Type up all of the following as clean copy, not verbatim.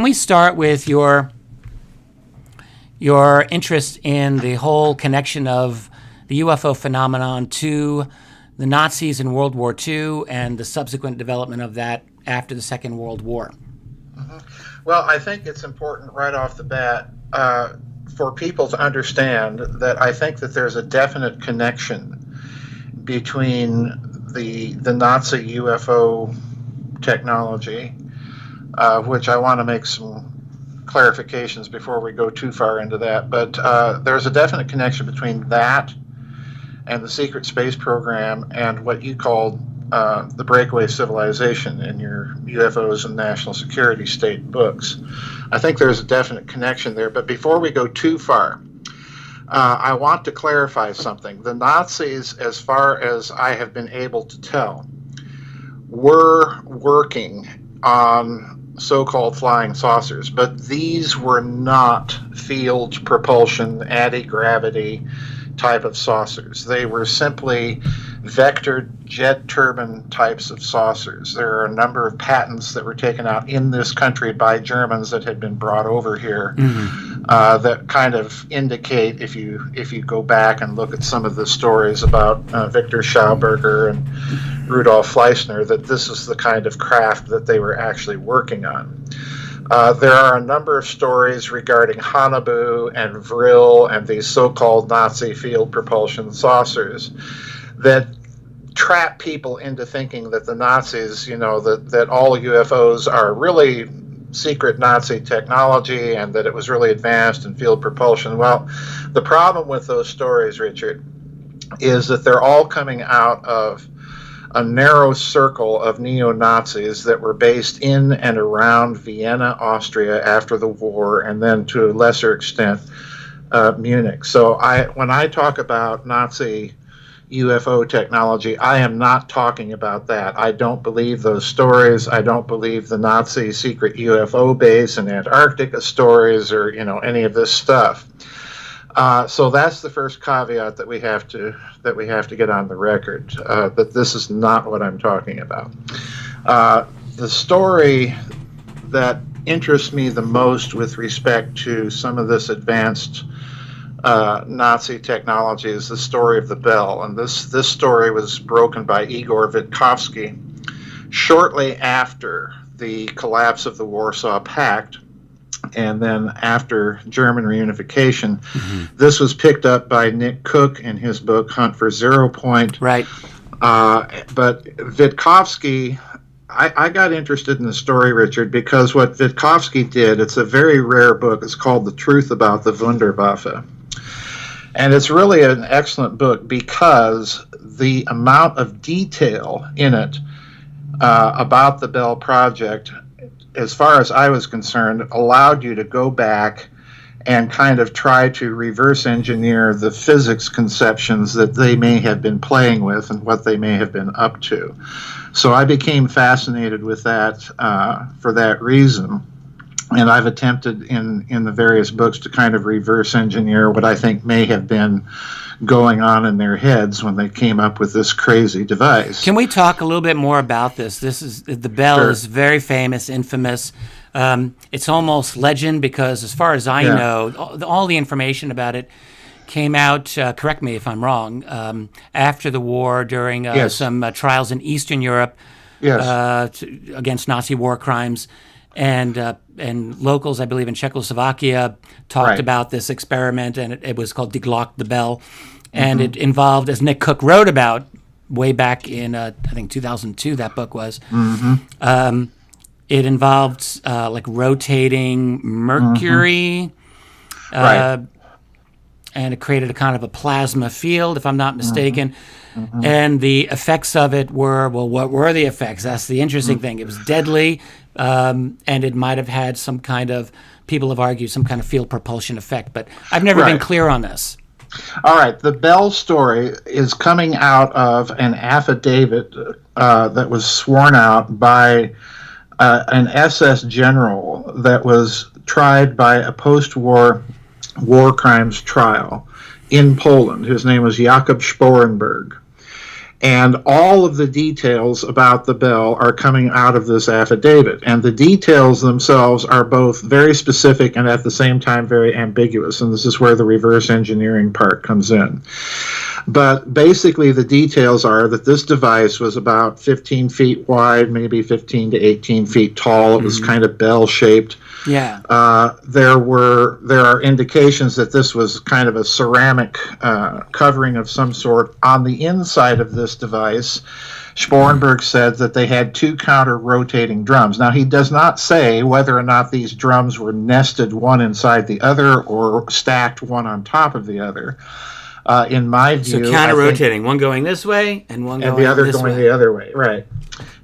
Can we start with your interest in the whole connection of the UFO phenomenon to the Nazis in World War II and the subsequent development of that after the Second World War? Mm-hmm. Well, I think it's important right off the bat for people to understand that I think that there's a definite connection between the Nazi UFO technology, which I want to make some clarifications before we go too far into that. But there's a definite connection between that and the secret space program and what you called the breakaway civilization in your UFOs and national security state books. I think there's a definite connection there. But before we go too far, I want to clarify something. The Nazis, as far as I have been able to tell, were working on so-called flying saucers, but these were not field propulsion, anti-gravity type of saucers. They were simply vectored jet turbine types of saucers. There are a number of patents that were taken out in this country by Germans that had been brought over here that kind of indicate, if you go back and look at some of the stories about Victor Schauberger and Rudolf Fleissner, that this is the kind of craft that they were actually working on. There are a number of stories regarding Haunebu and Vril and these so-called Nazi field propulsion saucers that trap people into thinking that the Nazis, that all UFOs are really secret Nazi technology and that it was really advanced in field propulsion. Well, the problem with those stories, Richard, is that they're all coming out of a narrow circle of neo-Nazis that were based in and around Vienna, Austria after the war, and then to a lesser extent, Munich. So when I talk about Nazi UFO technology, I am not talking about that. I don't believe those stories. I don't believe the Nazi secret UFO base in Antarctica stories or, any of this stuff. So that's the first caveat that we have to get on the record, that this is not what I'm talking about. The story that interests me the most with respect to some of this advanced Nazi technology is the story of the bell, and this story was broken by Igor Vitkovsky shortly after the collapse of the Warsaw Pact. And then after German reunification, this was picked up by Nick Cook in his book Hunt for Zero Point. Right. But Vitkovsky, I got interested in the story, Richard, because what Vitkovsky did, it's a very rare book. It's called The Truth About the Wunderwaffe. And it's really an excellent book because the amount of detail in it about the Bell Project, as far as I was concerned, allowed you to go back and kind of try to reverse engineer the physics conceptions that they may have been playing with and what they may have been up to. So I became fascinated with that for that reason. And I've attempted in the various books to kind of reverse engineer what I think may have been going on in their heads when they came up with this crazy device. Can we talk a little bit more about this? The bell Sure. is very famous, infamous. It's almost legend because, as far as I know, all the information about it came out, correct me if I'm wrong, after the war during some trials in Eastern Europe against Nazi war crimes. And locals, I believe, in Czechoslovakia talked about this experiment, and it was called Die Glock, the Bell. And it involved, as Nick Cook wrote about way back in, I think, 2002, that book was, it involved like rotating mercury, and it created a kind of a plasma field, if I'm not mistaken. And the effects of it were, well, what were the effects? That's the interesting thing. It was deadly, and it might have had some kind of, people have argued, some kind of field propulsion effect. But I've never been clear on this. All right. The Bell story is coming out of an affidavit that was sworn out by an SS general that was tried by a post-war war crimes trial in Poland. His name was Jakob Sporenberg. And all of the details about the bell are coming out of this affidavit. And the details themselves are both very specific and at the same time very ambiguous. And this is where the reverse engineering part comes in. But basically, the details are that this device was about 15 feet wide, maybe 15 to 18 feet tall. It was kind of bell-shaped. Yeah. There are indications that this was kind of a ceramic covering of some sort. On the inside of this device, Spornberg said that they had 2 counter-rotating drums. Now, he does not say whether or not these drums were nested one inside the other or stacked one on top of the other. In my view, so counter-rotating, one going this way and one going the other this going way. the other way, right?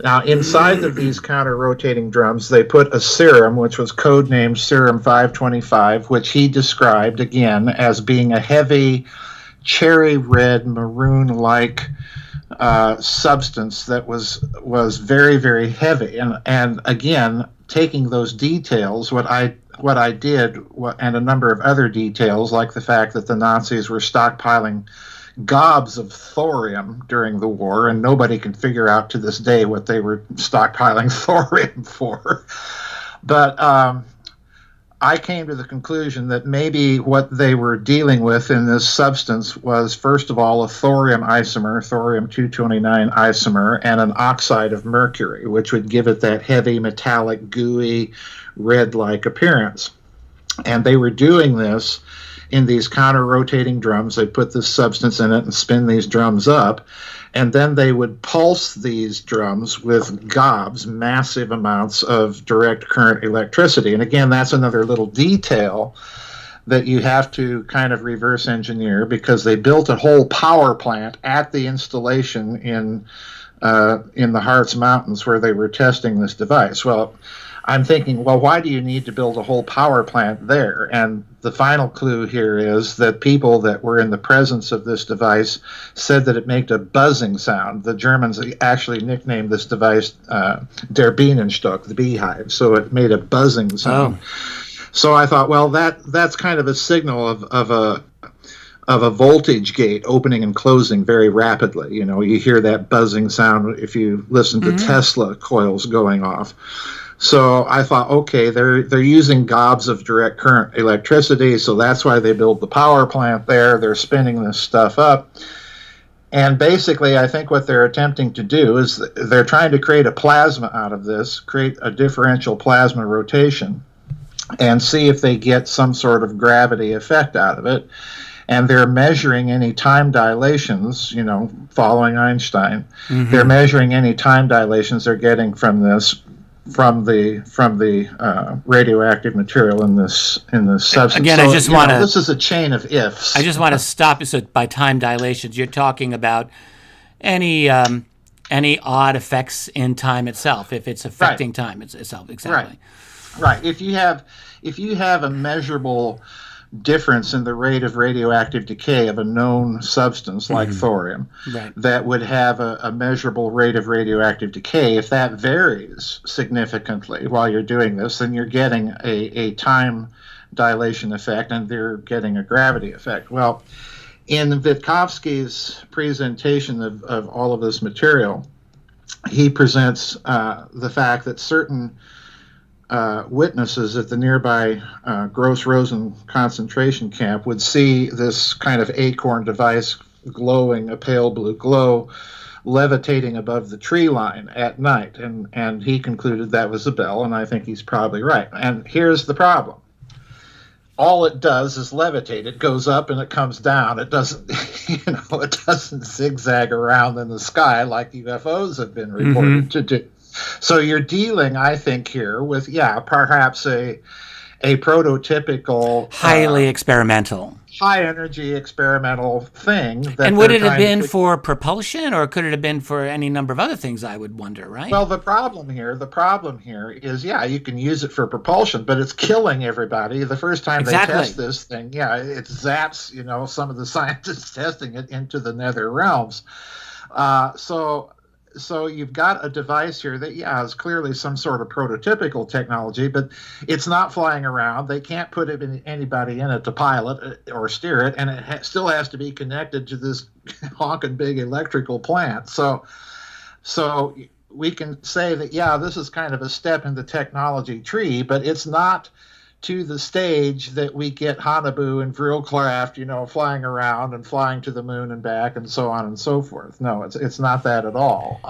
Now, inside of these counter-rotating drums, they put a serum, which was codenamed Serum 525, which he described again as being a heavy, cherry red, maroon-like substance that was very, very heavy. And again, taking those details, what I did, and a number of other details, like the fact that the Nazis were stockpiling gobs of thorium during the war, and nobody can figure out to this day what they were stockpiling thorium for. But I came to the conclusion that maybe what they were dealing with in this substance was, first of all, a thorium isomer, thorium-229 isomer, and an oxide of mercury, which would give it that heavy, metallic, gooey, red-like appearance. And they were doing this in these counter-rotating drums. They put this substance in it and spin these drums up, and then they would pulse these drums with gobs, massive amounts of direct current electricity. And again, that's another little detail that you have to kind of reverse engineer, because they built a whole power plant at the installation in the Harz Mountains where they were testing this device. Well, I'm thinking, well, why do you need to build a whole power plant there? And the final clue here is that people that were in the presence of this device said that it made a buzzing sound. The Germans actually nicknamed this device Der Bienenstock, the beehive. So it made a buzzing sound. Oh. So I thought, well, that's kind of a signal of a voltage gate opening and closing very rapidly. You know, you hear that buzzing sound if you listen to Tesla coils going off. So I thought, okay, they're using gobs of direct current electricity, so that's why they build the power plant there. They're spinning this stuff up. And basically, I think what they're attempting to do is they're trying to create a plasma out of this, create a differential plasma rotation, and see if they get some sort of gravity effect out of it. And they're measuring any time dilations, you know, following Einstein. They're measuring any time dilations they're getting from this, from the radioactive material in this substance. Again, so, I just want to. This is a chain of ifs. I just want to stop. So by time dilations, you're talking about any odd effects in time itself, if it's affecting time itself. Exactly. Right. If you have a measurable difference in the rate of radioactive decay of a known substance like thorium, that would have a measurable rate of radioactive decay. If that varies significantly while you're doing this, then you're getting a time dilation effect, and they're getting a gravity effect. Well, in Witkowski's presentation of all of this material, he presents the fact that certain witnesses at the nearby Gross-Rosen concentration camp would see this kind of acorn device glowing a pale blue glow, levitating above the tree line at night. And he concluded that was a bell, and I think he's probably right. And here's the problem. All it does is levitate. It goes up and it comes down. It doesn't, it doesn't zigzag around in the sky like UFOs have been reported to do. So you're dealing, I think, here with, perhaps a prototypical, highly experimental, high-energy experimental thing. And would it have been for propulsion, or could it have been for any number of other things, I would wonder, right? Well, the problem here is, you can use it for propulsion, but it's killing everybody. The first time they test this thing, it zaps, some of the scientists testing it into the nether realms. So so you've got a device here that, yeah, is clearly some sort of prototypical technology, but it's not flying around. They can't put anybody in it to pilot it or steer it, and it still has to be connected to this honking big electrical plant. So we can say that, yeah, this is kind of a step in the technology tree, but it's not to the stage that we get Hanabu and Vrillcraft, flying around and flying to the moon and back and so on and so forth. No, it's not that at all.